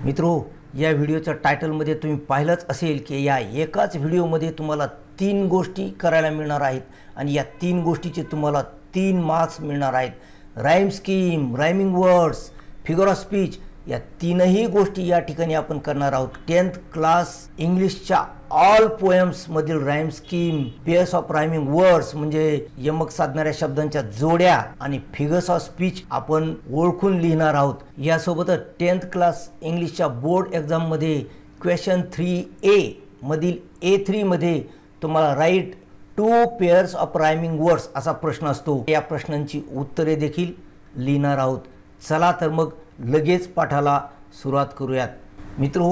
मित्रो, या व्हिडिओच्या टायटलमध्ये तुम्ही पाहिलंच असेल की या एकाच व्हिडिओमध्ये तुम्हाला 3 गोष्टी करायला मिळणार आहेत आणि या 3 गोष्टीचे तुम्हाला 3 मार्क्स मिळणार आहेत। Rhyme scheme, rhyming words, figure of speech या तीनही गोष्टी या ठिकाणी आपण करणार आहोत। 10th क्लास इंग्लिशच्या ऑल पोएम्स मधील rhyme scheme, pairs of rhyming words म्हणजे यमक साधणाऱ्या शब्दांच्या जोड्या आणि फिगर्स ऑफ स्पीच आपण ओळखून लिहिणार आहोत। यासोबतच 10th क्लास इंग्लिशच्या बोर्ड एक्झाम मध्ये क्वेश्चन 3A मधील A3 मध्ये तुम्हाला write 2 pairs of rhyming words असा प्रश्न असतो। या प्रश्नांची उत्तरे देखील लिहिणार आहोत। चला तर मग लगेच पाठाला सुरुवात करूयात। मित्रो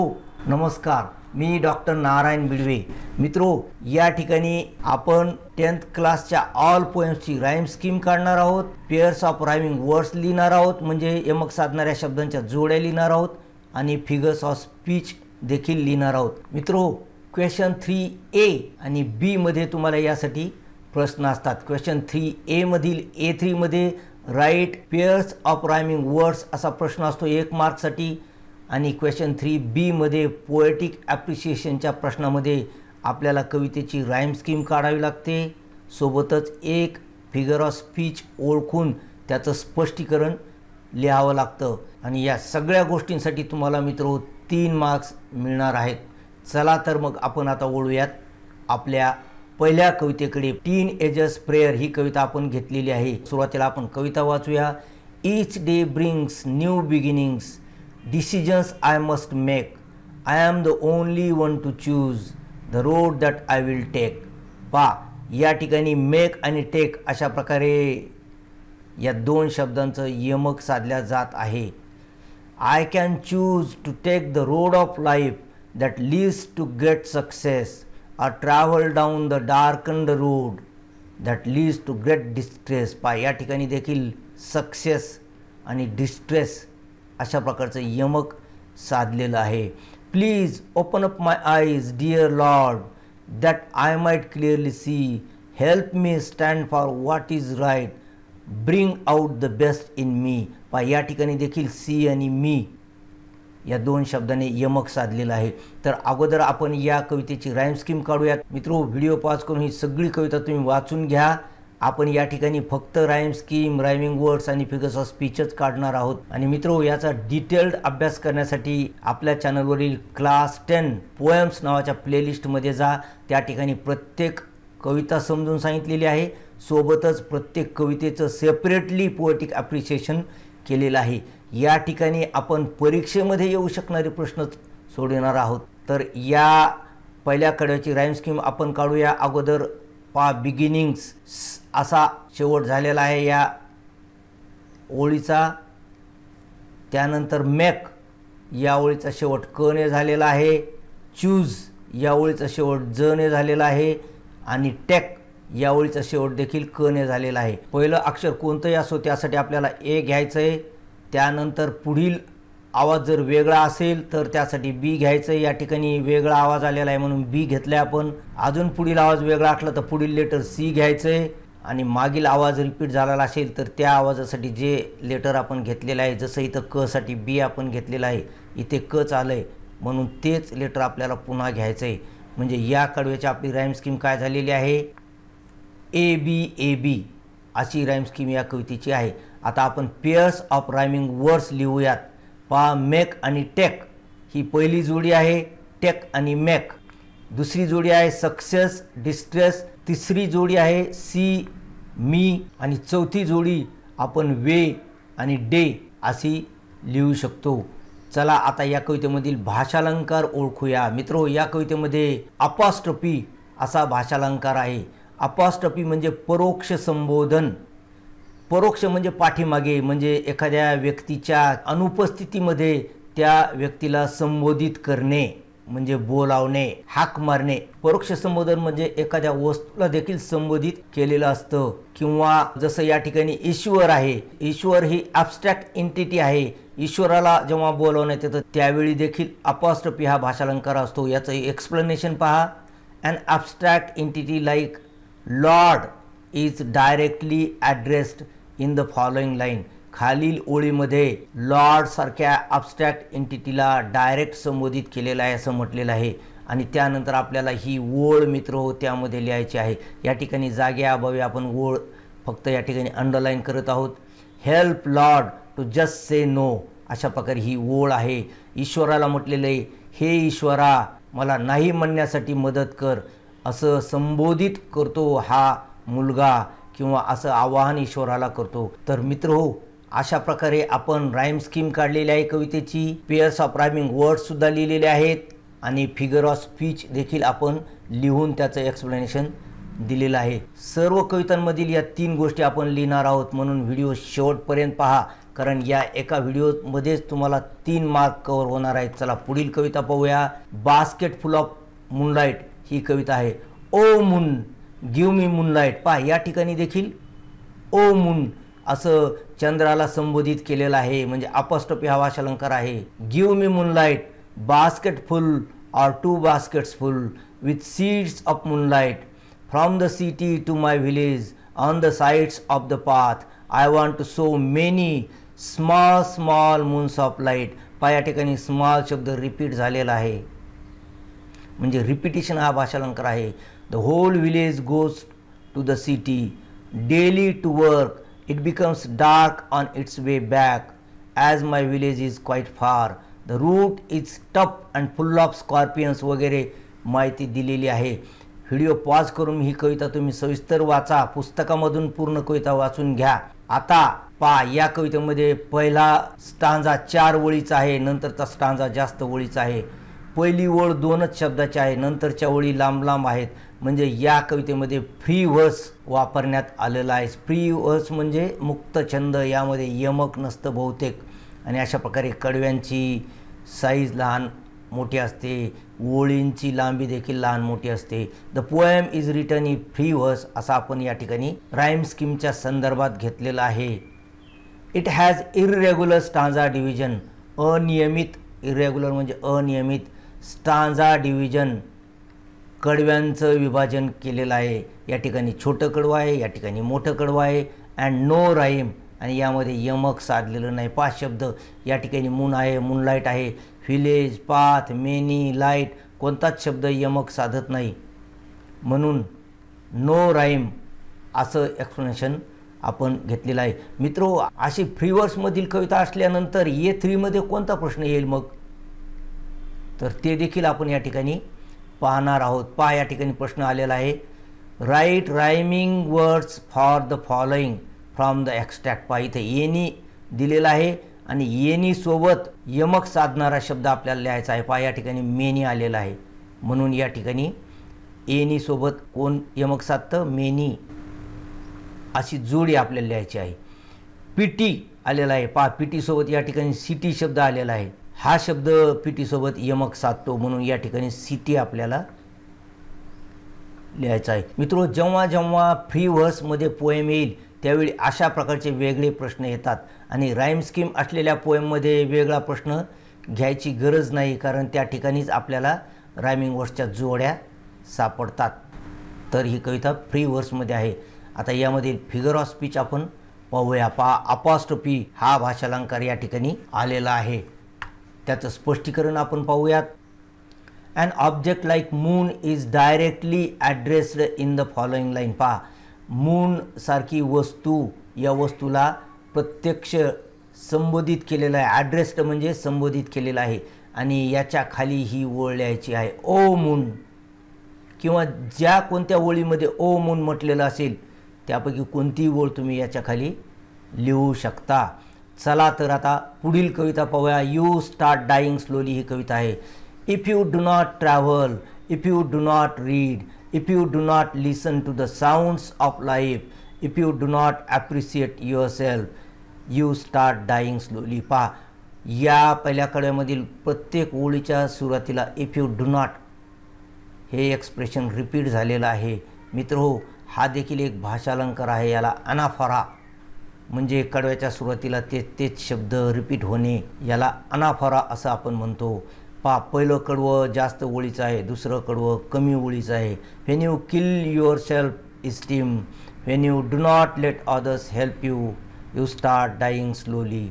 नमस्कार, मी डॉक्टर नारायण बिडवे। मित्रो, या ठिकाणी आपण 10th क्लासच्या ऑल पोएम्सची राईम स्कीम काढणार आहोत, पेयर्स ऑफ रायमिंग वर्ड्स लिहिणार आहोत म्हणजे यमक साधणाऱ्या शब्दांच्या जोड्या लिहिणार आहोत आणि फिगर्स ऑफ स्पीच देखील लिहिणार आहोत। मित्रो, क्वेश्चन 3A आणि B मध्ये तुम्हाला यासाठी प्रश्न असतात। क्वेश्चन 3A मधील A3 मध्ये write pairs of rhyming words असा प्रश्न असतो 1 मार्कसाठी आणि क्वेश्चन 3B मध्ये पोएटिक ॲप्रिशिएशनच्या प्रश्नामध्ये आपल्याला कवितेची राईम स्कीम काढावी लागते, सोबतच एक फिगर ऑफ स्पीच ओळखून त्याचं स्पष्टीकरण लिहावं लागतं आणि या सगळ्या गोष्टींसाठी तुम्हाला मित्रो 3 मार्क्स मिळणार आहेत। चला तर मग आपण आता वळूयात आपल्या पहिल्या कवितेकडे। टीन एजर्स प्रेयर ही कविता आपण घेतलेली आहे। सुरुवातीला आपण कविता वाचूया। Each day brings new beginnings, decisions I must make, I am the only one to choose the road that I will take. या ठिकाणी मेक आणि टेक अशा प्रकारे या 2 शब्दांचं यमक साधल्या जात आहे। I can choose to take the road of life that leads to great success or travel down the darkened road that leads to great distress। या ठिकाणी देखील सक्सेस आणि डिस्ट्रेस अशा प्रकारचं यमक साधलेलं आहे। Please open up my eyes dear lord that I might clearly see, help me stand for what is right, bring out the best in me. या ठिकाणी देखील सी आणि मी या 2 शब्दांनी यमक साधलेला आहे। तर अगोदर आपण या कवितेची राईम स्कीम काढूयात। मित्रो, व्हिडिओ पॉज करून ही सगळी कविता तुम्ही वाचून घ्या। आपण या ठिकाणी फक्त राईम स्कीम, रायमिंग वर्ड्स आणि फिगर्स ऑफ स्पीचच काढणार आहोत। आणि मित्रो, याचा डिटेल्ड अभ्यास करण्यासाठी आपल्या चॅनलवरील क्लास 10 पोएम्स नावाच्या प्लेलिस्टमध्ये जा। त्या ठिकाणी प्रत्येक कविता समजून सांगितलेली आहे, सोबतच प्रत्येक कवितेचं सेपरेटली पोएटिक ॲप्रिशिएशन केलेलं आहे। या ठिकाणी आपण परीक्षेमध्ये येऊ शकणारे प्रश्न सोडवणार आहोत। तर या पहिल्या कडव्याची राईम स्कीम आपण काढूया। अगोदर बिगिनिंग्स असा शेवट झालेला आहे या ओळीचा, त्यानंतर मेक या ओळीचा शेवट क ने झालेला आहे, चूज या ओळीचा शेवट ज ने झालेला आहे आणि टेक या ओळीचा शेवट देखील क ने झालेला आहे। पहिलं अक्षर कोणतंही असो त्यासाठी आपल्याला ए घ्यायचं आहे, त्यानंतर पुढील आवाज जर वेगळा असेल तर त्यासाठी बी घ्यायचं आहे। या ठिकाणी वेगळा आवाज आलेला आहे म्हणून बी घेतला आपण। अजून पुढील आवाज वेगळा असला तर पुढील लेटर सी घ्यायचं आहे आणि मागील आवाज रिपीट झालेला असेल तर त्या आवाजासाठी जे लेटर आपण घेतलेलं आहे, जसं इथं क साठी बी आपण घेतलेलं आहे, इथे कच आलं आहे म्हणून तेच लेटर आपल्याला पुन्हा घ्यायचं आहे। म्हणजे या कडव्याची आपली राईम स्कीम काय झालेली आहे, ए बी ए बी अशी राईम स्कीम या कवितेची आहे। आता आपण पेयर्स ऑफ रायमिंग वर्ड्स लिहूयात। मेक आणि टेक ही पहिली जोडी आहे, टेक आणि मेक। दुसरी जोडी आहे सक्सेस, डिस्ट्रेस। तिसरी जोडी आहे सी, मी आणि चौथी जोडी आपण वे आणि डे अशी लिहू शकतो। चला आता या कवितेमधील भाषालंकार ओळखूया। मित्रो, या कवितेमध्ये अपॉस्ट्रोफी असा भाषालंकार आहे। अपॉस्ट्रोफी म्हणजे परोक्ष संबोधन। परोक्ष म्हणजे पाठीमागे, म्हणजे एखाद्या व्यक्तीच्या अनुपस्थितीमध्ये त्या व्यक्तीला संबोधित करणे म्हणजे बोलावणे, हाक मारणे। परोक्ष संबोधन म्हणजे एखाद्या वस्तूला देखील संबोधित केलेलं असतं। किंवा जसं या ठिकाणी ईश्वर आहे, ईश्वर ही ॲब्स्ट्रॅक्ट एंटिटी आहे। ईश्वराला जेव्हा बोलवण्यात येतं त्यावेळी देखील अपॉस्ट्रोफी हा भाषालंकार असतो। याचं एक्सप्लेनेशन पहा। An abstract entity like Lord is directly addressed in the following line। खालील ओळीमध्ये लॉर्ड सारख्या ॲब्स्ट्रॅक्ट एंटिटीला डायरेक्ट संबोधित केलेलं आहे असं म्हटलेलं आहे आणि त्यानंतर आपल्याला ही ओळ मित्र त्यामध्ये लिहायची आहे। या ठिकाणी जागेअभावी आपण ओळ फक्त या ठिकाणी अंडरलाईन करत आहोत। Help Lord to just say no, अशा प्रकारे ही ओळ आहे। ईश्वराला म्हटलेलं आहे, हे ईश्वरा मला नाही म्हणण्यासाठी मदत कर, असं संबोधित करतो हा मुलगा किंवा असं आवाहन ईश्वराला करतो। तर मित्रहो, अशा प्रकारे आपण राईम स्कीम काढलेली आहे कवितेची, पेअर्स ऑफ रायमिंग वर्ड्स सुद्धा लिहिलेले आहेत आणि फिगर ऑफ स्पीच देखील आपण लिहून त्याचं एक्सप्लेनेशन दिलेलं आहे। सर्व कवितांमधील या 3 गोष्टी आपण लिहिणार आहोत, म्हणून व्हिडिओ शेवटपर्यंत पहा, कारण या एका व्हिडिओमध्येच तुम्हाला 3 मार्क कव्हर होणार आहेत। चला पुढील कविता पाहूया। बास्केट फुल ऑफ मूनलाईट ही कविता आहे। O moon give me moonlight, पहा या ठिकाणी देखील ओ मून असं चंद्राला संबोधित केलेलं आहे, म्हणजे अपॉस्ट्रोफी हा भाषालंकार आहे। Give me moonlight basket full or 2 baskets full with seeds of moonlight from the city to my village on the sides of the path I want to sow many small moons of light। या ठिकाणी small शब्द repeat झालेला आहे, म्हणजे repetition हा भाषालंकार आहे। The whole village goes to the city daily to work, it becomes dark on its way back as my village is quite far, the route is tough and full of scorpions वगैरे माहिती दिलेली आहे। Video pause करून ही कविता तुम्ही सविस्तर वाचा, पुस्तकामधून पूर्ण कविता वाचून घ्या। आता पहा, या कवितेमध्ये पहिला स्टांजा 4 ओळीचा आहे, नंतरचा स्टांजा जास्त ओळीचा आहे। पहिली ओळ 2च शब्दाची आहे, नंतरच्या ओळी लांब लांब आहेत, म्हणजे या कवितेमध्ये फ्री वर्स वापरण्यात आलेला आहे। फ्री वर्स म्हणजे मुक्त छंद, यामध्ये यमक नसतं बहुतेक, आणि अशा प्रकारे कडव्यांची साईज लहान मोठी असते, ओळींची लांबी देखील लहान मोठी असते। The poem is written in free वर्स असं आपण या ठिकाणी राईम स्कीमच्या संदर्भात घेतलेलं आहे। It has irregular stanza division, अनियमित, इरेग्युलर म्हणजे अनियमित, स्टांजा डिव्हिजन कडव्यांचं विभाजन केलेलं आहे। या ठिकाणी छोटं कडवं आहे, या ठिकाणी मोठं कडवं आहे, अँड नो राईम, आणि यामध्ये यमक साधलेलं नाही। 5 शब्द या ठिकाणी मून आहे, मूनलाईट आहे, व्हिलेज, पाथ, मेनी, लाईट, कोणताच शब्द यमक साधत नाही, म्हणून नो राईम असं एक्सप्लेनेशन आपण घेतलेलं आहे। मित्रो, अशी फ्री वर्समधील कविता असल्यानंतर A3 मध्ये कोणता प्रश्न येईल मग, तर ते देखील आपण या ठिकाणी पाहणार आहोत। पहा या ठिकाणी प्रश्न आलेला आहे, write rhyming words for the following from the extract. पहा इथे एनी दिलेला आहे आणि एनी सोबत यमक साधणारा शब्द आपल्याला लिहायचा आहे। पहा या ठिकाणी मेनी आलेला आहे, म्हणून या ठिकाणी एनी सोबत कोण यमक साधतं, मेनी, अशी जोडी आपल्याला लिहायची आहे। पीटी आलेला आहे, पहा पीटी सोबत या ठिकाणी सिटी शब्द आलेला आहे, हा शब्द पीटी सोबत यमक साधतो, म्हणून या ठिकाणी सिटी आपल्याला लिहायचा आहे। मित्रो, जेव्हा जेव्हा फ्री वर्समध्ये पोएम येईल त्यावेळी अशा प्रकारचे वेगळे प्रश्न येतात, आणि राईम स्कीम असलेल्या पोएममध्ये वेगळा प्रश्न घ्यायची गरज नाही, कारण त्या ठिकाणीच आपल्याला रायमिंग वर्ड्सच्या जोड्या सापडतात। तर ही कविता फ्री वर्समध्ये आहे। आता यामधील फिगर ऑफ स्पीच आपण पाहूया। पहा, अपॉस्ट्रोफी हा भाषालंकार या ठिकाणी आलेला आहे, त्याचं स्पष्टीकरण आपण पाहूयात। An object like moon is directly addressed in the following line। पहा, मून सारखी वस्तू, या वस्तूला प्रत्यक्ष संबोधित केलेलं आहे, ॲड्रेस्ड म्हणजे संबोधित केलेलं आहे, आणि याच्या खाली ही ओळ लिहायची आहे, ओ मून, किंवा ज्या कोणत्या ओळीमध्ये ओ मून म्हटलेलं असेल त्यापैकी कोणतीही ओळ तुम्ही याच्या खाली लिहू शकता। चला तर आता पुढील कविता पाहूया। यू स्टार्ट डाईंग स्लोली ही कविता आहे। If you do not travel, if you do not read, if you do not listen to the sounds of life, if you do not appreciate yourself, you start dying slowly। पहा, या पहिल्या कडव्यामधील प्रत्येक ओळीच्या सुरुवातीला if you do not हे expression repeat झालेलं आहे। मित्रहो, हा देखील एक भाषालंकार आहे, याला अनाफरा म्हणजे कडव्याच्या सुरुवातीला तेच शब्द रिपीट होणे, याला अनाफरा असं आपण म्हणतो। पहा, पहिलं कडवं जास्त ओळीचं आहे, दुसरं कडवं कमी ओळीचं आहे। When you kill your self esteem, when you do not let others help you, you start dying slowly.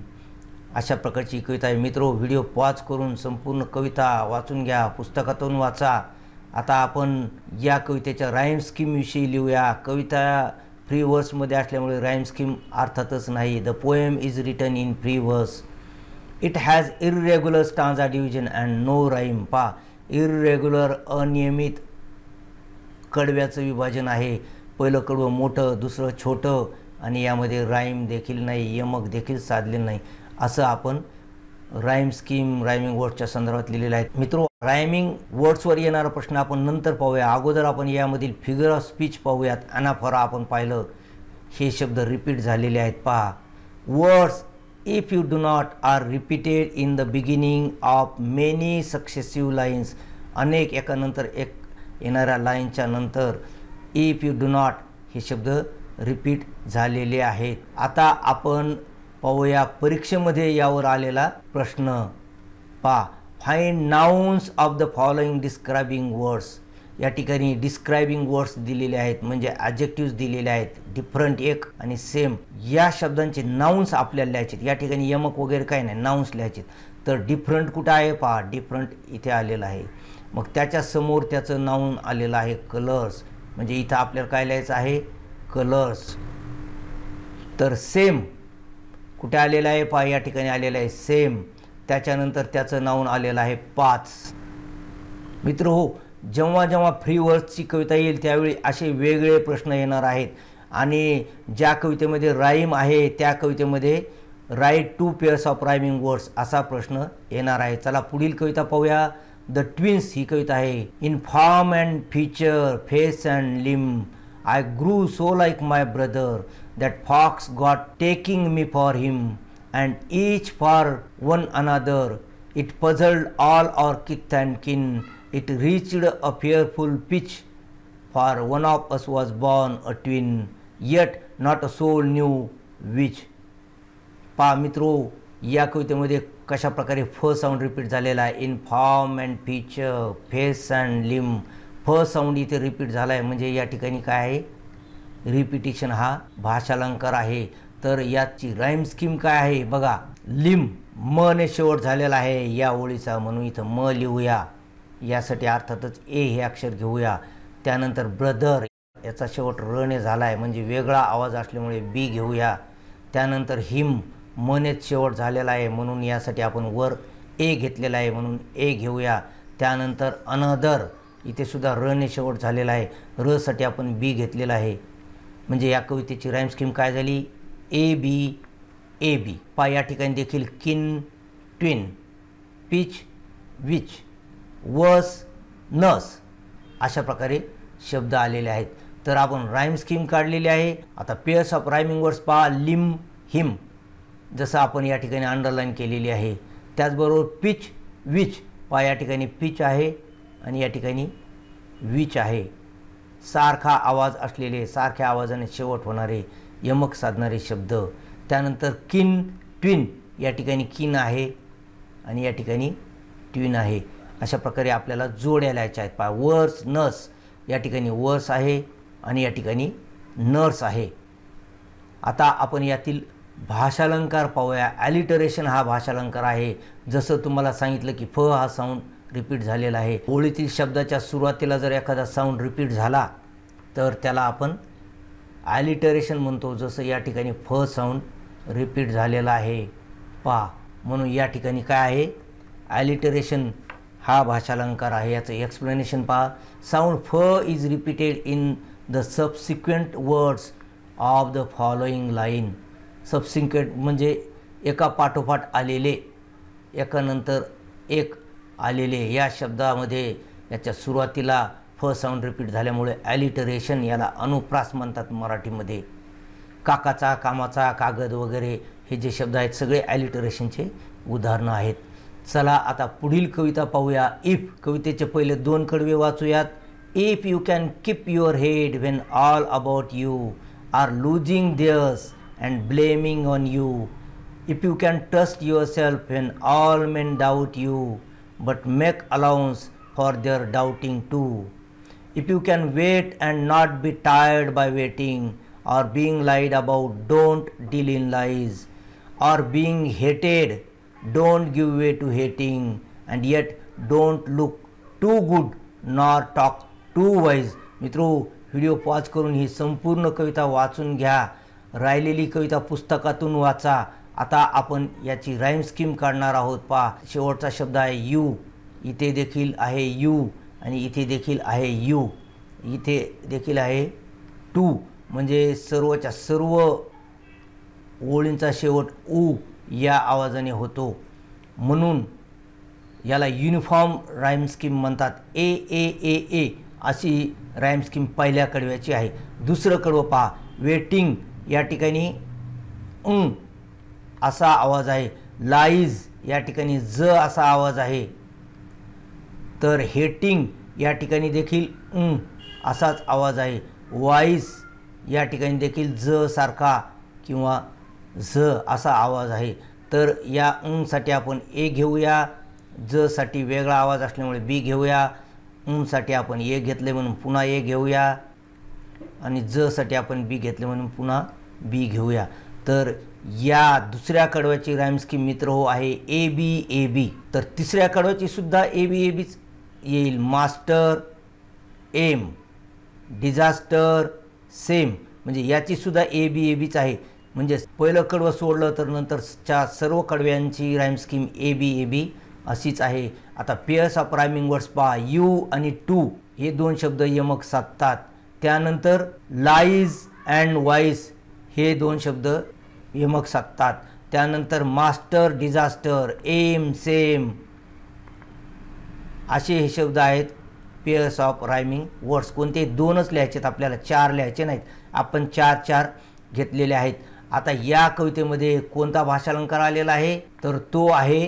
अशा प्रकारची कविता आहे. मित्रो, व्हिडिओ पॉज करून संपूर्ण कविता वाचून घ्या, पुस्तकातून वाचा. आता आपण या कवितेच्या राईम स्कीमविषयी लिहूया. कविता फ्री वर्समध्ये असल्यामुळे राईम स्कीम अर्थातच नाही. The poem is written in free verse. It has irregular stanza division and no rhyme. पा, इररेग्युलर अनियमित कडव्याचं विभाजन आहे. पहिलं कडवं मोठं, दुसरं छोटं, आणि यामध्ये राईम देखील नाही, यमक देखील साधलेलं नाही. असं आपण राईम स्कीम रायमिंग वर्ड्सच्या संदर्भात लिहिलेलं आहे. मित्रो, रायमिंग वर्ड्सवर येणारा प्रश्न आपण नंतर पाहूया. अगोदर आपण यामधील फिगर ऑफ स्पीच पाहूयात. अनाफोरा आपण पाहिलं, हे शब्द रिपीट झालेले आहेत. पहा, words if you do not are repeated in the beginning of many successive lines. अनेक एकानंतर एक येणाऱ्या लाईनच्या नंतर इफ यू डू नॉट हे शब्द रिपीट झालेले आहेत. आता आपण पाहूया परीक्षेमध्ये यावर आलेला प्रश्न. पहा, find nouns of the following describing words. या ठिकाणी डिस्क्रायबिंग वर्ड्स दिलेले आहेत, म्हणजे ॲडजेक्टिव्स दिलेले आहेत. डिफरंट एक आणि सेम या शब्दांचे नाउन्स आपल्याला लिहायचे. या ठिकाणी यमक वगैरे काही नाही, नाउन्स लिहायचे. तर डिफरंट कुठं आहे? पहा, डिफरंट इथे आलेलं आहे. मग त्याच्या समोर त्याचं नाउन आलेलं आहे कलर्स. म्हणजे इथं आपल्याला काय लिहायचं आहे? कलर्स. तर सेम कुठे आलेलं आहे? पहा, या ठिकाणी आलेलं आहे सेम. त्याच्यानंतर त्याचं नाउन आलेलं आहे पाच. मित्र हो, जेव्हा जेव्हा फ्री वर्ड्सची कविता येईल त्यावेळी असे वेगळे प्रश्न येणार आहेत. आणि ज्या कवितेमध्ये राईम आहे त्या कवितेमध्ये write 2 pairs of rhyming words असा प्रश्न येणार आहे. चला पुढील कविता पाहूया. द ट्विन्स ही कविता आहे. In form and feature, face and लिम, I grew so like my brother that fox got taking me for him, and each for one another. It puzzled all our kith and kin. It reached a fearful pitch, for one of us was born a twin, yet not a soul knew which. पहा मित्रो, या कवितेमध्ये कशा प्रकारे फ sound repeat झालेला आहे. In form and feature, face and लिम. फ साऊंड इथे रिपीट झाला आहे, म्हणजे या ठिकाणी काय आहे? रिपिटिशन हा भाषालंकार आहे. तर याची राईम स्कीम काय आहे बघा. लिम, म ने शेवट झालेला आहे या ओळीचा, म्हणून इथं म लिहूया. यासाठी अर्थातच ए हे अक्षर घेऊया. त्यानंतर ब्रदर, याचा शेवट र ने झाला आहे, म्हणजे वेगळा आवाज असल्यामुळे बी घेऊया. त्यानंतर हिम, म नेच शेवट झालेला आहे, म्हणून यासाठी आपण वर ए घेतलेला आहे, म्हणून ए घेऊया. त्यानंतर अनदर, इथे सुद्धा र ने शेवट झालेला आहे, र साठी आपण बी घेतलेला आहे. म्हणजे या कवितेची राईम स्कीम काय झाली? ए बी ए बी. पा, या ठिकाणी देखील किन, ट्विन, पिच, विच, वस, नस अशा प्रकारे शब्द आलेले आहेत. तर आपण राईम स्कीम काढलेली आहे. आता पेअर्स ऑफ रायमिंग वर्ड्स पहा. लिम, हिम, जसं आपण या ठिकाणी अंडरलाईन केलेली आहे. त्याचबरोबर पिच, विच. पहा, या ठिकाणी पिच आहे आणि या ठिकाणी विच आहे. सारखा आवाज असलेले, सारख्या आवाजाने शेवट होणारे, यमक साधणारे शब्द. त्यानंतर किन, ट्विन, या ठिकाणी किन आहे आणि या ठिकाणी ट्विन आहे. अशा प्रकारे आपल्याला जोड्या लिहायच्या आहेत. पहा, वर्स, नर्स, या ठिकाणी वर्स आहे आणि या ठिकाणी नर्स आहे. आता आपण यातील भाषालंकार पाहूया. ॲलिटरेशन हा भाषालंकार आहे. जसं तुम्हाला सांगितलं की फ हा साऊंड रिपीट झालेला आहे. ओळीतील शब्दाच्या सुरुवातीला जर एखादा साऊंड रिपीट झाला तर त्याला आपण ॲलिटरेशन म्हणतो. जसं या ठिकाणी फ साऊंड रिपीट झालेला आहे. पहा, म्हणून या ठिकाणी काय आहे? ॲलिटरेशन हा भाषालंकार आहे. याचं एक्सप्लेनेशन पहा. साऊंड फ is repeated in the subsequent words of the following line. Subsequent म्हणजे एका पाठोपाठ आलेले, एकानंतर एक आलेले. या शब्दामध्ये याच्या सुरुवातीला फ साऊंड रिपीट झाल्यामुळे ॲलिटरेशन, याला अनुप्रास म्हणतात मराठीमध्ये. काकाचा, कामाचा, कागद वगैरे हे जे शब्द आहेत सगळे ॲलिटरेशनचे उदाहरणं आहेत. चला आता पुढील कविता पाहूया. इफ कवितेचे पहिले 2 कडवे वाचूयात. If you can keep your head when all about you are losing theirs and blaming on you. If you can trust yourself when all men doubt you but make allowance for their doubting too. If you can wait and not be tired by waiting, or being lied about, don't deal in lies, or being hated, don't give way to hating, and yet don't look too good nor talk too wise. मित्रो, video pause करून ही संपूर्ण कविता वाचून घ्या. राहिलेली कविता पुस्तकातून वाचा. आता आपण याची राईम स्कीम काढणार आहोत. पहा, शेवटचा शब्द आहे यू. इथे देखील आहे यू आणि इथे देखील आहे यू. इथे देखील आहे टू. म्हणजे सर्वच्या सर्व ओळींचा शेवट ऊ या आवाजाने होतो. म्हणून याला युनिफॉर्म राईम स्कीम म्हणतात. ए ए ए ए अशी राईम स्कीम पहिल्या कडव्याची आहे. दुसरं कडवं पहा, वेटिंग. या ठिकाणी असा आवाज आहे. लाईज या ठिकाणी ज असा आवाज आहे. तर हेटिंग या ठिकाणी देखील असाच आवाज आहे. वाईज या ठिकाणी देखील ज सारखा किंवा झ असा आवाज आहे. तर या साठी आपण ए घेऊया. ज साठी वेगळा आवाज असल्यामुळे बी घेऊया. साठी आपण ए घेतले म्हणून पुन्हा ए घेऊया आणि ज साठी आपण बी घेतले म्हणून पुन्हा बी घेऊया. तर या दुसऱ्या कडव्याची राईम स्कीम मित्र हो आहे ए बी ए बी. तर तिसऱ्या कडव्याची सुद्धा ए बी ए बीच येईल. Master um, disaster same. म्हणजे याची सुद्धा ए बी ए बीच आहे. म्हणजे पहिलं कडवं सोडलं तर नंतरच्या सर्व कडव्यांची rhyme scheme A B A B अशीच आहे. आता पेयर्स ऑफ रायमिंग वर्ड्स पहा. यू आणि टू हे दोन शब्द यमक साधतात. त्यानंतर लाईज अँड वाईस हे दोन शब्द यमक साधतात. त्यानंतर मास्टर, डिझास्टर, एम, सेम असे हे शब्द आहेत पेयर्स ऑफ रायमिंग वर्ड्स. कोणते दोनच लिहायचे आहेत आपल्याला, चार लिहायचे नाहीत. आपण चार चार घेतलेले आहेत. आता या कवितेमध्ये कोणता भाषालंकार आलेला आहे तर तो आहे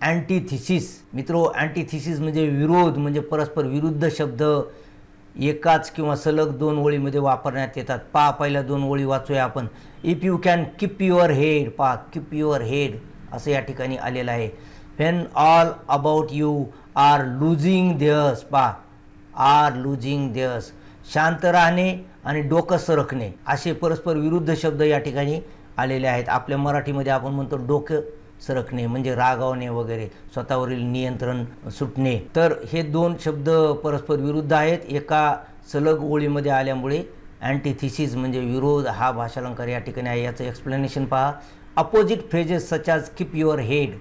अँटिथिसिस. मित्रो, अँटिथिसिस म्हणजे विरोध, म्हणजे परस्पर विरुद्ध शब्द एकाच किंवा सलग दोन ओळीमध्ये वापरण्यात येतात. पहा, पहिल्या दोन ओळी वाचूया आपण. If you can keep your head. पहा, कीप युअर हेड असं या ठिकाणी आलेलं आहे. When all about you are losing theirs. पहा, आर लुझिंग देअर्स. शांत राहणे आणि डोकं सरकणे असे परस्पर विरुद्ध शब्द या ठिकाणी आलेले आहेत. आपल्या मराठीमध्ये आपण म्हणतो डोकं सरकणे म्हणजे रागावणे वगैरे, स्वतःवरील नियंत्रण सुटणे. तर हे दोन शब्द परस्पर विरुद्ध आहेत एका सलग ओळीमध्ये आल्यामुळे अँटिथिसिस म्हणजे विरोध हा भाषालंकार या ठिकाणी आहे. याचं एक्सप्लेनेशन पहा. Opposite phrases such as keep your head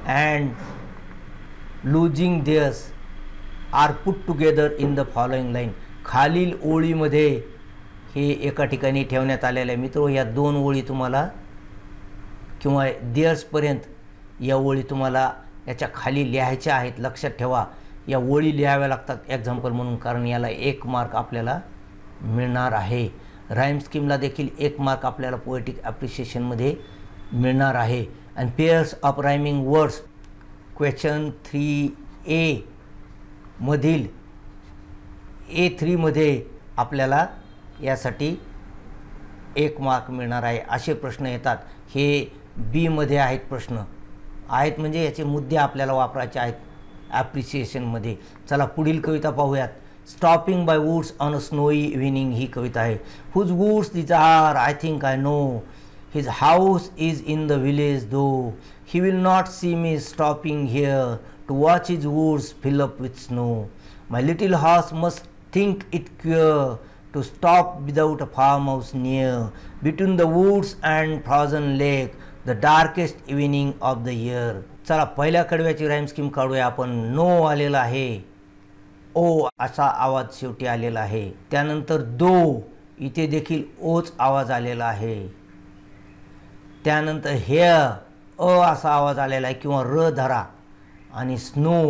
and losing theirs are put together in the following line. खालील ओळीमध्ये हे एका ठिकाणी ठेवण्यात आलेलं आहे. मित्रो, या दोन ओळी तुम्हाला किंवा देअर्सपर्यंत या ओळी तुम्हाला याच्या खाली लिहायच्या आहेत. लक्षात ठेवा, या ओळी लिहाव्या लागतात एक्झाम्पल म्हणून, कारण याला 1 मार्क आपल्याला मिळणार आहे. राईम स्कीमला देखील 1 मार्क आपल्याला पोएटिक ॲप्रिशिएशनमध्ये मिळणार आहे. आणि pairs of rhyming words question 3A मधील A3 मध्ये आपल्याला यासाठी 1 मार्क मिळणार आहे. असे प्रश्न येतात. हे बी मध्ये आहेत प्रश्न आहेत, म्हणजे याचे मुद्दे आपल्याला वापरायचे आहेत ॲप्रिसिएशनमध्ये. चला पुढील कविता पाहूयात. Stopping by woods on a snowy evening ही कविता आहे. Whose woods these are I think I know, his house is in the village though, he will not see me stopping here to watch his woods fill up with snow, my little horse must think it queer to stop without a farmhouse near, between the woods and frozen lake, the darkest evening of the year. चला पहिल्या कडव्याची rhyme scheme काढूया आपण. No आलेला आहे. ओ असा आवाज शेवटी आलेला आहे. त्यानंतर दो, इथे देखील ओच आवाज आलेला आहे. त्यानंतर हेअर, असा आवाज आलेला आहे किंवा र धरा. आणि स्नो,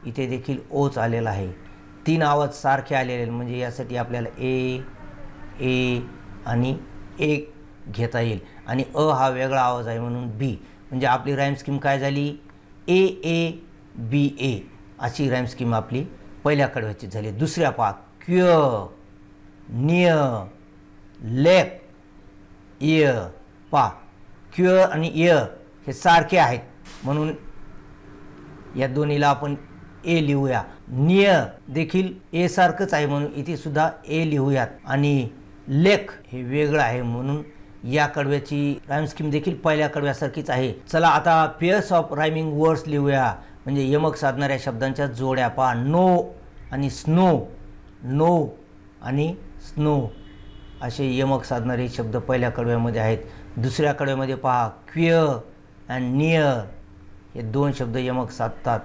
इथे देखील ओच आलेला आहे. 3 आवाज सारखे आलेले, म्हणजे यासाठी आपल्याला ए आणि ए घेता येईल. आणि हा वेगळा आवाज आहे म्हणून बी. म्हणजे आपली राईम स्कीम काय झाली? ए बी ए अशी राईम स्कीम आपली पहिल्या कडव्याची झाली. दुसऱ्या पहा. क्युअर, नियर, लेक, इयर. पहा, क्युअर आणि इयर हे सारखे आहेत म्हणून या दोन्हीला आपण ए लिहूया. नियर देखील ए सारखंच आहे म्हणून इथे सुद्धा ए लिहूयात. आणि लेक हे वेगळं आहे म्हणून या कडव्याची राईम स्कीम देखील पहिल्या कडव्यासारखीच आहे. चला आता पेअर्स ऑफ रायमिंग वर्ड्स लिहूया, म्हणजे यमक साधणाऱ्या शब्दांच्या जोड्या. पहा, नो आणि स्नो, नो आणि स्नो असे यमक साधणारे शब्द पहिल्या कडव्यामध्ये आहेत. दुसऱ्या कडव्यामध्ये पहा, क्विअर अँड नियर हे दोन शब्द यमक साधतात.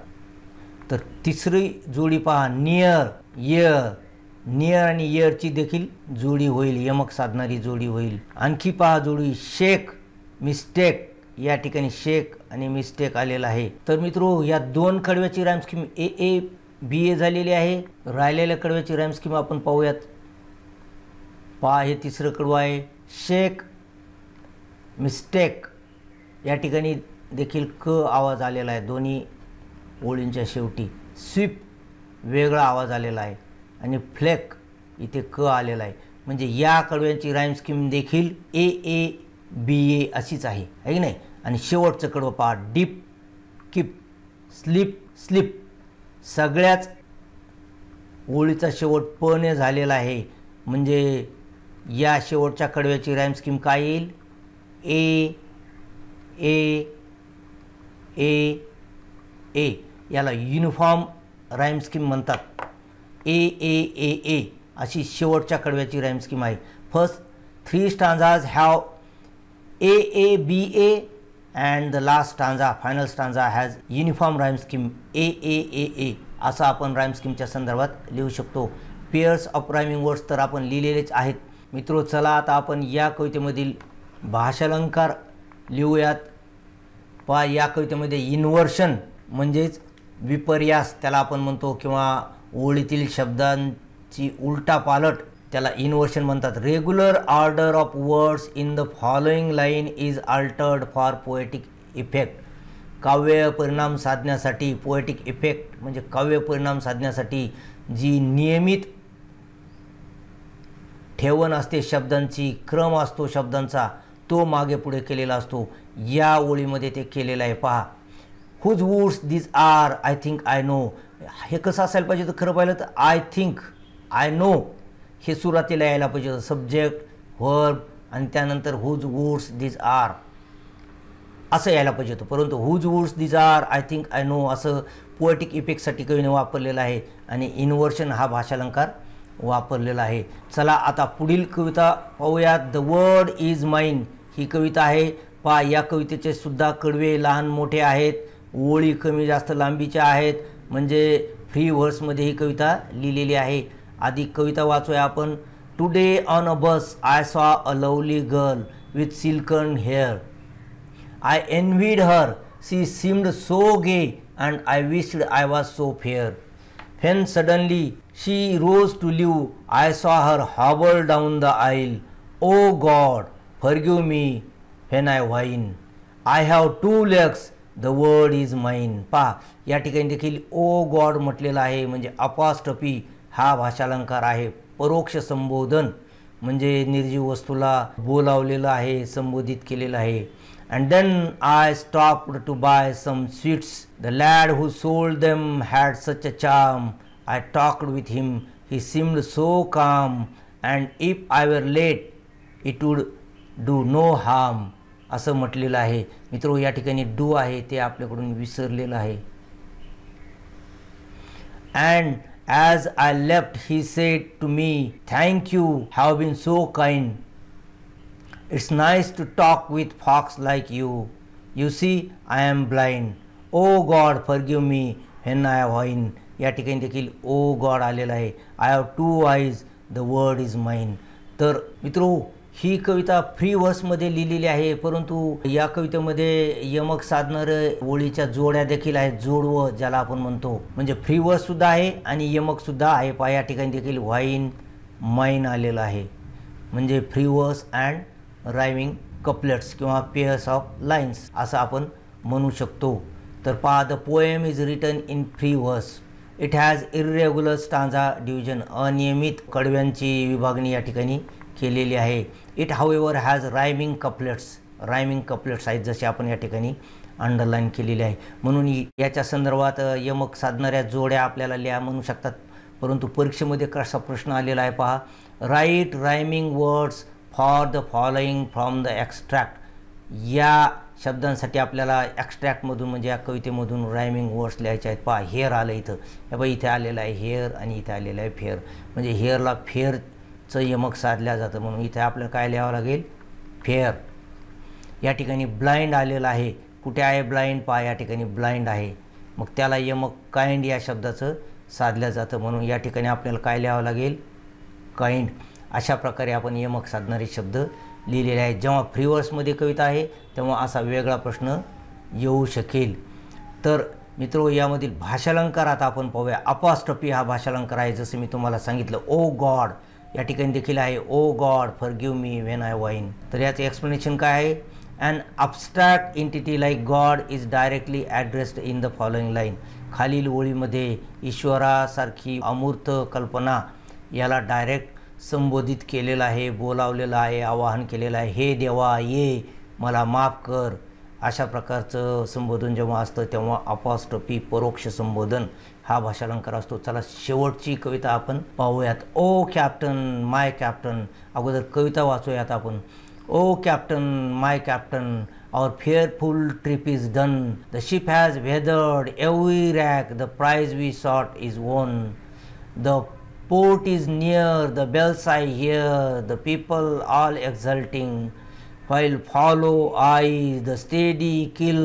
तर तिसरी जोडी पहा, नियर इयर, नियर आणि इयरची देखील जोडी होईल, यमक साधणारी जोडी होईल. आणखी पहा जोडी शेक मिस्टेक, या ठिकाणी शेक आणि मिस्टेक आलेला आहे. तर मित्रो, या दोन कडव्याची rhyme scheme A A B ए झालेली आहे. राहिलेल्या कडव्याची राईम स्कीम आपण पाहूयात. पहा, हे तिसरं कडवं आहे, शेक मिस्टेक, या ठिकाणी देखील क आवाज आलेला आहे दोन्ही ओळींच्या शेवटी. स्वीप वेगळा आवाज आलेला आहे आणि फ्लेक इथे क आलेला आहे. म्हणजे या कडव्यांची राईम स्कीम देखील ए ए बी ए अशीच आहे, है की नाही. आणि शेवटचं कडवं पहा, डीप कीप स्लीप स्लीप, सगळ्याच ओळीचा शेवट प ने झालेला आहे. म्हणजे या शेवटच्या कडव्याची राईम स्कीम काय येईल, ए ए ए ए. याला युनिफॉर्म राईम स्कीम म्हणतात. ए ए ए ए अशी शेवटच्या कडव्याची राईम स्कीम आहे. First 3 stanzas have A A B A and the last stanza final stanza has uniform rhyme scheme A A A A. असं आपण rhyme स्कीमच्या संदर्भात लिहू शकतो. पेअर्स ऑफ रायमिंग वर्ड्स तर आपण लिहिलेलेच आहेत. मित्रो, चला आता आपण या कवितेमधील भाषालंकार लिहूयात. पहा, या कवितेमध्ये इन्व्हर्शन म्हणजेच विपर्यास त्याला आपण म्हणतो, किंवा ओळीतील शब्दांची उलटा पालट त्याला इन्व्हर्शन म्हणतात. Regular order of words in the following line is Altered for poetic effect. काव्य परिणाम साधण्यासाठी, पोएटिक इफेक्ट म्हणजे काव्य परिणाम साधण्यासाठी जी नियमित ठेवण असते शब्दांची, क्रम असतो शब्दांचा, तो मागे पुढे केलेला असतो. या ओळीमध्ये ते केलेलं आहे. पहा, whose woods this are I think I know. हे कसं असायला पाहिजे तर खरं पाहिलं तर आय थिंक आय नो हे सुरुवातीला यायला पाहिजे, सब्जेक्ट व्हर्ब आणि त्यानंतर हुज वुड्स दिस आर असं यायला पाहिजे होतं. परंतु whose woods this are I think I know असं पोएटिक इफेक्टसाठी कवीने वापरलेलं आहे आणि इन्व्हर्शन हा भाषालंकार वापरलेला आहे. चला आता पुढील कविता पाहूयात. द वर्ड इज माइन ही कविता आहे. पहा, या कवितेचे सुद्धा कडवे लहान मोठे आहेत, ओळी कमी जास्त लांबीच्या आहेत, म्हणजे फ्री व्हर्समध्ये ही कविता लिहिलेली आहे. आधी कविता वाचूया आपण. Today on a bus I saw a lovely girl with silken hair. I envied her, she seemed so gay and I wished I was so fair. When suddenly she rose to leave, I saw her hobble down the aisle. Oh God, forgive me when I whine. I have 2 legs, the word is mine. पहा, या ठिकाणी देखील ओ God म्हटलेलं आहे, म्हणजे apostrophe हा भाषालंकार आहे. परोक्ष संबोधन म्हणजे निर्जीव वस्तूला बोलावलेलं आहे, संबोधित केलेलं आहे. And then I stopped to buy some sweets. The lad who sold them had such a charm. I talked with him. He seemed so calm. And if I were late, it would do no harm. असं म्हटलेलं आहे. मित्रो, या ठिकाणी do आहे ते आपल्याकडून विसरलेलं आहे. And as I left, he said to me, "Thank you, have been so kind. It's nice to talk with folks like you. You see, I am blind. Oh God, forgive me when I whine." या ठिकाणी देखील ओ God आलेला आहे. I have 2 eyes, the word is mine. तर मित्रो, ही कविता free व्हर्समध्ये लिहिलेली आहे, परंतु या कवितेमध्ये यमक साधणारं ओळीच्या जोड्या देखील आहेत, जोडवं ज्याला आपण म्हणतो. म्हणजे फ्री व्हर्ससुद्धा आहे आणि यमकसुद्धा आहे. पहा, या ठिकाणी देखील व्हाईन माइन आलेलं आहे. म्हणजे free verse and rhyming couplets किंवा पेअर्स ऑफ लाईन्स असं आपण म्हणू शकतो. तर पहा, the poem is written in free verse. It has irregular stanza division. अनियमित कडव्यांची विभागणी या ठिकाणी केलेली आहे. It however has rhyming couplets. Rhyming couplets आहेत जसे आपण या ठिकाणी अंडरलाईन केलेली आहे. म्हणून याच्या संदर्भात यमक साधणाऱ्या जोड्या आपल्याला लिहा म्हणू शकतात. परंतु परीक्षेमध्ये कसा प्रश्न आलेला आहे पहा, write rhyming words for the following from the extract. या शब्दांसाठी आपल्याला एक्स्ट्रॅक्टमधून म्हणजे या कवितेमधून रायमिंग वर्ड्स लिहायचे आहेत. पहा, हेअर आलं इथं, हे बघा इथे आलेलं आहे हेअर आणि इथे आलेलं आहे फेअर. म्हणजे हेअरला फेअरचं यमक साधल्या जातं, म्हणून इथे आपल्याला काय लिहावं लागेल, फेअर. या ठिकाणी ब्लाइंड आलेलं आहे, कुठे आहे ब्लाइंड, पहा या ठिकाणी ब्लाइंड आहे, मग त्याला यमक काइंड या शब्दाचं साधलं जातं, म्हणून या ठिकाणी आपल्याला काय लिहावं लागेल, काइंड. अशा प्रकारे आपण यमक साधणारे शब्द लिहिलेले आहेत. जेव्हा फ्री वर्ड्समध्ये कविता आहे तेव्हा असा वेगळा प्रश्न येऊ शकेल. तर मित्रो, यामधील भाषालंकार आता आपण पाहूया. अपॉस्ट्रफी हा भाषालंकार आहे, जसं मी तुम्हाला सांगितलं. ओ गॉड या ठिकाणी देखील आहे, O God forgive me when I whine. तर याचं एक्सप्लेनेशन काय आहे, an abstract entity like God is directly addressed in the following line. खालील ओळीमध्ये ईश्वरासारखी अमूर्त कल्पना याला डायरेक्ट संबोधित केलेलं आहे, बोलावलेलं आहे, आवाहन केलेलं आहे. हे देवा ये, मला माफ कर. अशा प्रकारचं संबोधन जेव्हा असतं तेव्हा अपॉस्ट्रफी परोक्ष संबोधन हा भाषालंकार असतो. चला शेवटची कविता आपण पाहूयात. ओ कॅप्टन माय कॅप्टन. अगोदर कविता वाचूयात आपण. O captain, my captain, our fearful trip is done. The ship has weathered every rack. The prize we sought is won. The port is near. The bells I hear. The people all exulting. While follow eyes the steady kill.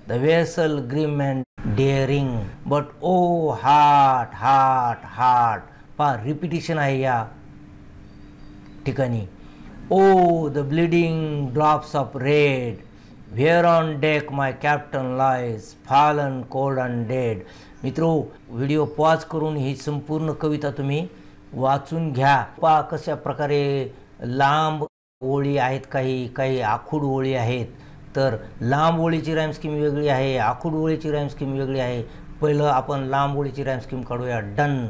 The vessel grim and daring. But oh heart, heart, heart. पहा, repetition आहे या ठिकाणी. Oh, the bleeding drops of red, where on deck my captain lies, fallen cold and dead. मित्रो, video pause करून ही संपूर्ण कविता तुम्ही वाचून घ्या. पहा कशा प्रकारे लांब ओळी आहेत, काही आखूड ओळी आहेत. तर लांब ओळीची राईम स्कीम वेगळी आहे, आखूड ओळीची राईम स्कीम वेगळी आहे. पहिलं आपण लांब ओळीची राईम स्कीम काढूया. Done,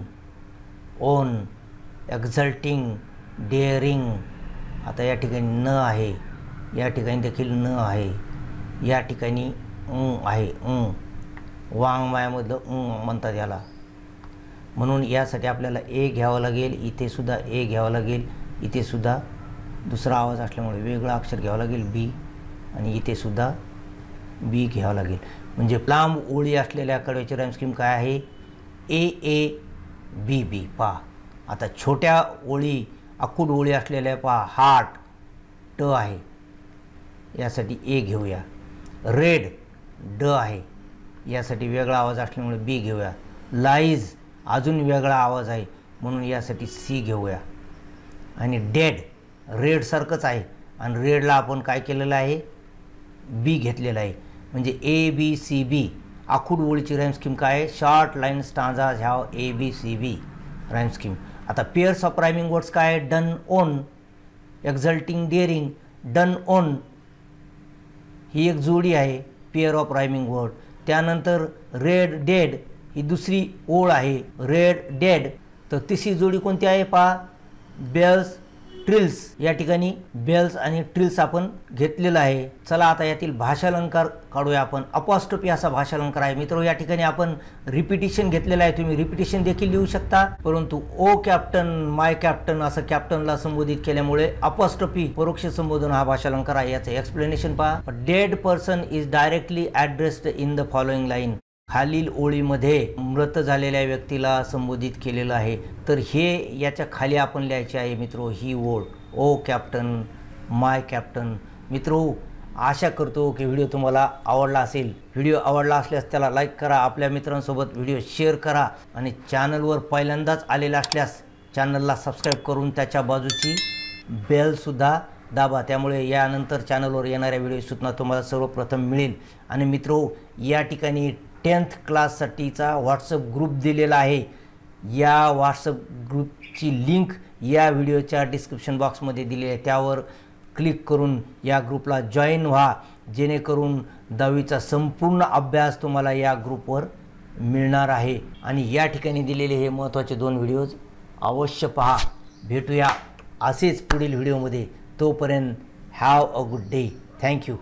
won, exulting, daring. आता या ठिकाणी न आहे, या ठिकाणी देखील न आहे, या ठिकाणी आहे. वाङ्मयामधलं म्हणतात याला. म्हणून यासाठी आपल्याला ए घ्यावं लागेल, इथे सुद्धा ए घ्यावं लागेल, इथे सुद्धा दुसरा आवाज असल्यामुळे वेगळं अक्षर घ्यावं लागेल बी, आणि इथे सुद्धा बी घ्यावं लागेल. म्हणजे लांब ओळी असलेल्या कडव्याची राईम स्कीम काय आहे, ए ए बी बी. पहा आता छोट्या ओळी आखूड ओळी असलेल्या पहा, हार्ट ट आहे, यासाठी ए घेऊया. रेड ड आहे, यासाठी वेगळा आवाज असल्यामुळे बी घेऊया. लाईज अजून वेगळा आवाज आहे म्हणून यासाठी सी घेऊया. आणि डेड रेडसारखंच आहे आणि रेडला आपण काय केलेलं आहे, बी घेतलेला आहे. म्हणजे ए बी सी बी. आखूड ओळीची राईम स्कीम काय आहे, short line stanzas have A B C B rhyme scheme. आता पेअर्स ऑफ रायमिंग वर्ड्स काय आहे, done won, exulting daring. Done won ही एक जोडी आहे पेअर ऑफ रायमिंग वर्ड. त्यानंतर रेड डेड ही दुसरी ओळ आहे, रेड डेड. तर तिसरी जोडी कोणती आहे पहा, बेल्स ट्रिल्स. या ठिकाणी बेल्स आणि ट्रिल्स आपण घेतलेलं आहे. चला आता यातील भाषालंकार काढूया आपण. अपॉस्ट्रफी असा भाषालंकार आहे. मित्र, या ठिकाणी आपण रिपिटिशन घेतलेलं आहे, तुम्ही रिपिटिशन देखील लिहू शकता. परंतु ओ कॅप्टन माय कॅप्टन असं कॅप्टनला संबोधित केल्यामुळे अपॉस्ट्रफी परोक्ष संबोधन हा भाषालंकार आहे. याचं एक्सप्लेनेशन पहा. Dead person is directly addressed in the following line. खालील ओळीमध्ये मृत झालेल्या व्यक्तीला संबोधित केलेलं आहे. तर हे याच्या खाली आपण लिहायचे आहे मित्रो ही ओळ, ओ कॅप्टन माय कॅप्टन. मित्रो, आशा करतो की व्हिडिओ तुम्हाला आवडला असेल. व्हिडिओ आवडला असल्यास त्याला लाईक करा, आपल्या मित्रांसोबत व्हिडिओ शेअर करा आणि चॅनलवर पहिल्यांदाच आलेला असल्यास चॅनलला सबस्क्राईब करून त्याच्या बाजूची बेलसुद्धा दाबा. त्यामुळे यानंतर चॅनलवर येणाऱ्या व्हिडिओ सूचना तुम्हाला सर्वप्रथम मिळेल. आणि मित्रो, या ठिकाणी 10th क्लाससाठीचा व्हॉट्सअप ग्रुप दिलेला आहे. या व्हॉट्सअप ग्रुपची लिंक या व्हिडिओच्या डिस्क्रिप्शन बॉक्समध्ये दिली आहे. त्यावर क्लिक करून या ग्रुपला जॉईन व्हा, जेणेकरून 10वीचा संपूर्ण अभ्यास तुम्हाला या ग्रुपवर मिळणार आहे. आणि या ठिकाणी दिलेले हे महत्त्वाचे 2 व्हिडिओज अवश्य पहा. भेटूया असेच पुढील व्हिडिओमध्ये. तोपर्यंत have a good day. Thank you.